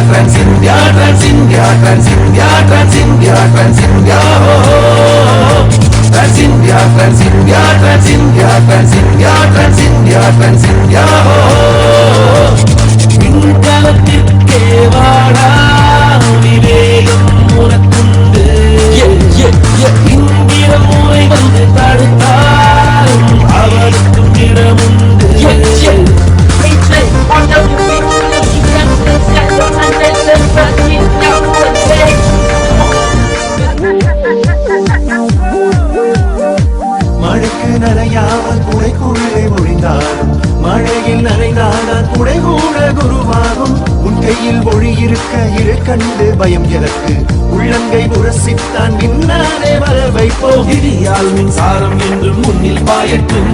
Transindia, Transindia, Transindia, Transindia, Transindia, oh. Transindia, Transindia, Transindia, Transindia, Transindia, Transindia, oh. விண்கலத்திற்கே வாடா விவேகம் உனக்குண்டு இந்திர முறை வந்து தடுத்தாலும் அவருக்கும் இடமுண்டு மழைக்கு நனையாமல் குடைக்குள்ளே ஒழிந்தாலும் மழையில் நனைந்தானால் குடை கூட குருவாகும். உன் கையில் மொழி இருக்க இரு கண்டு பயம் எனக்கு உள்ளங்கை உரசித்தான் மின்னாலே வர வைப்போம். இடியால் மின்சாரம் என்று முன்னில் பாயட்டும்,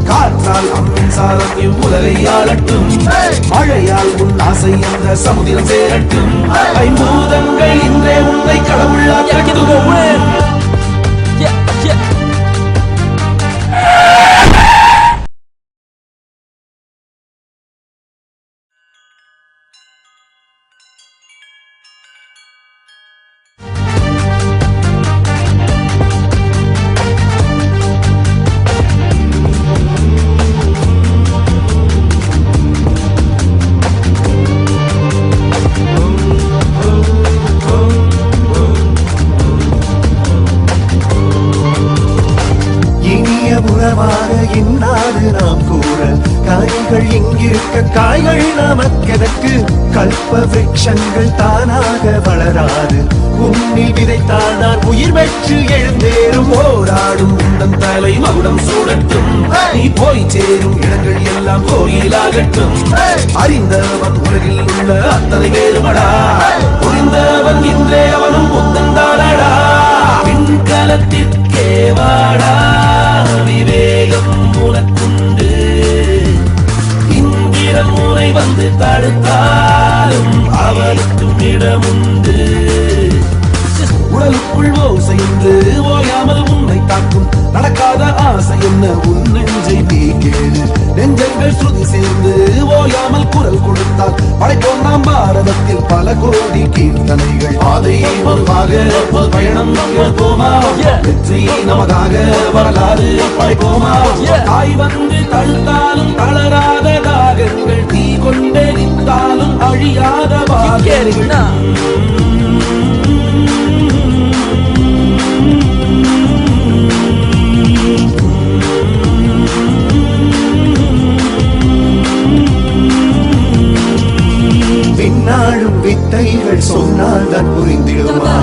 காற்றால் அம்மின்சாரம் இவ்வுலகை ஆளட்டும், மழையால் உன் ஆசை என்ற சமுதிரம் சேரட்டும். ஐம்பூதங்கள் இன்றே உன்னை கடவுளாக்கிடுவோம். இன்னாது நாம் கூற காய்கள் இங்கிருக்க காய்கள் நமக்கெதற்கு? கல்ப விருட்சங்கள் தானாக வளராது, உன்னில் விதைத்தானால் உயிர் பெற்று எழுந்தேறும். போராடும் உந்தன் தலை மகுடம் சூடட்டும், நீ போய் சேரும் இடங்கள் எல்லாம் கோயிலாகட்டும். அறிந்தவன் உலகில் உள்ள அத்தனை வேறுமடா, புரிந்தவன் இன்றே அவனும் புத்தன் தானடா. விண்கலத்திற்கே வாடா விவேகம் உனக்குண்டு, இந்திர முறை வந்து தடுத்தாலும் அவருக்கும் இடமுண்டு. உடலுக்குள் ஓசை என்று ஓயாமல் உன்னை தாக்கும், நடக்காத ஆசை என்ன உன் நெஞ்சை நீ கேளு. நெஞ்சங்கள் ஸ்ருதி சேர்ந்து ஓயாமல் குரல் கொடுத்தால் படைப்போம் நாம் பாரதத்தில் பல கோடி கீர்த்தனைகள். பாதை பொதுவாக பயணம் போமா, வெற்றி நமதாக வரலாறு படைப்போமா. தாய் வந்து தடுத்தாலும் தளராத தாகங்கள், தீ கொண்டே நின்றாலும் அழியாத பாகங்கள். பின்னாடும் வித்தைகள் சொன்னால் தான் புரிந்திடுமா?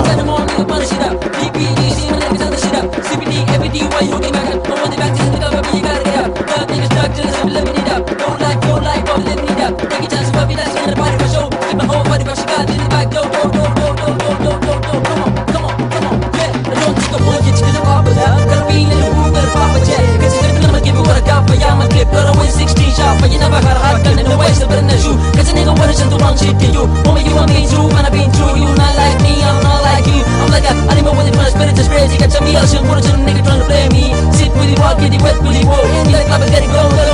You never had a hard gun in the waist, but in the shoe. Cause a nigga wanna just do wrong shit to you. Homie, you want me too, and I've been true. You not like me, I'm not like you. I'm like a animal with it from the spirit to spirit. You got some else, you wanna tell a nigga trying to play me. Sit with the walk, get the wet with the walk. You like love, get it go, go,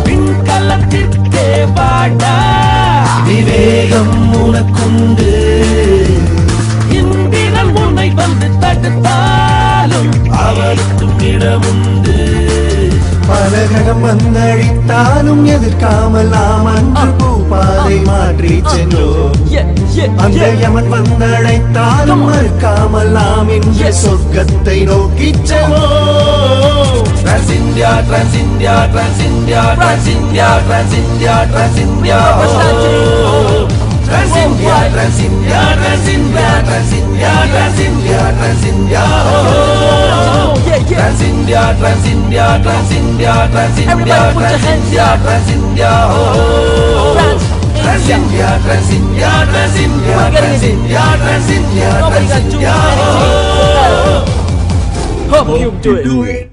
விண்கலத்திற்கே வாடா விவேகம் உனக்குண்டு, இந்திரன் உன்னை வந்து தடுத்தாலும் அவருக்கும் இடமுண்டு. பல கிரகம் வந்தழித்தாலும் எதிர்க்காமல் நாம் அன்று பூபாதை மாற்றி சென்றோம். அந்த யமன் வந்தழைத்தாலும் மறுக்காமல் நாம் இன்று சொர்க்கத்தை நோக்கி செல்வோம். Transindia, Transindia, Transindia, Transindia, Transindia, Transindia, oh. Transindia, Transindia, Transindia, Transindia, Transindia, Transindia, oh. Transindia, Transindia, Transindia, Transindia, Transindia, Transindia, oh. Transindia, Transindia, Transindia, Transindia, Transindia, Transindia, oh. Hope you do it.